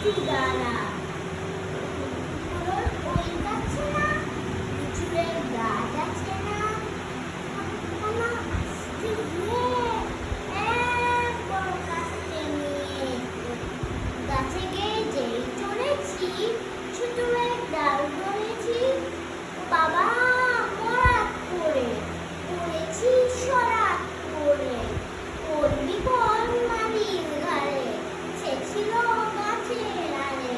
ঠিকানা ওই যাচ্ছে না চুলের গাছ আছে না গাছে গিয়ে যেই চড়েছি চুলের ডাল ধরেছি বাবা মরাত করে পড়েছি সরাত করে পড়বি কোন মালির ঘরে সে ছিল গাছের আড়ে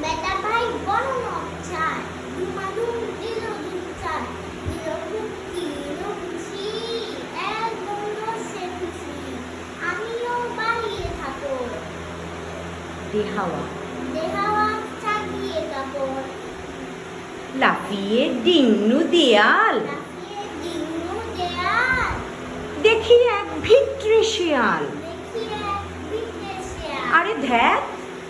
বেটা ভাই বড় নচ্ছায় ধুমাধুম দিল দুচ্ছায় দিল খুকি খুশি একদম রসে খুশি আমিও বাড়িয়ে থাকো দেহাওয়া চাগিয়ে কাপড় লাফিয়ে ডিঙ্গু দেয়াল লাফিয়ে দিনু দেয়াল দেখি এক ভিত্রে শিয়াল দেখি এক বিদেশিয়া আরে ধ্যাত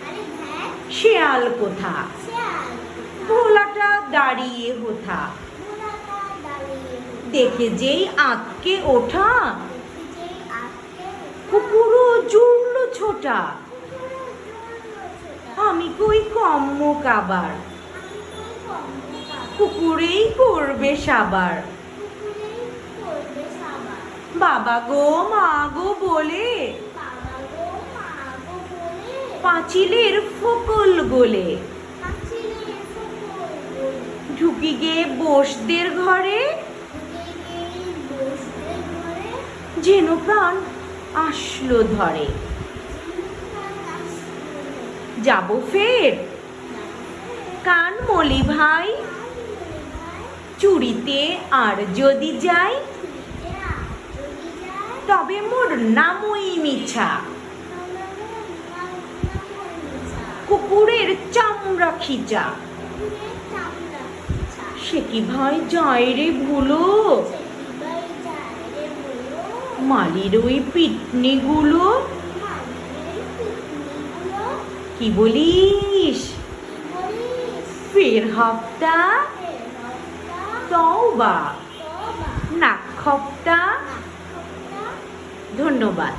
আরে ধ্যাত শিয়াল কোথা শিয়াল ভোলাটা দাঁড়িয়ে হোথা ভোলাটা দাঁড়িয়ে দেখে যেই আঁতকে ওঠা দেখি যে আজকে কুকুরও জুড়ল ছোটা পুরো জোর ছোটা আমি কই কম্মক আবার আমি তো কম কুকুরেই করবে সাবার কুকুরেই করবে সাবা বাবা গো মা গো বলে বাবা গো মা গো বলে পাঁচিলের ফকল গোলে কাছিলের সকল বলে ঢুকি গে বসদের ঘরে বসতে ঘরে যেন প্রাণ আসলো ধরে যাব ফের কান মলি ভাই চুরিতে আর যদি যাই তবে মোর নামই মিছা কুকুরের চামড়া খিচা সে কি ভাই যায় রে ভুলো মালির ওই পিটনিগুলো কি বলিস ফের হপ্তা তওবা নাক খপ্তা ধন্যবাদ।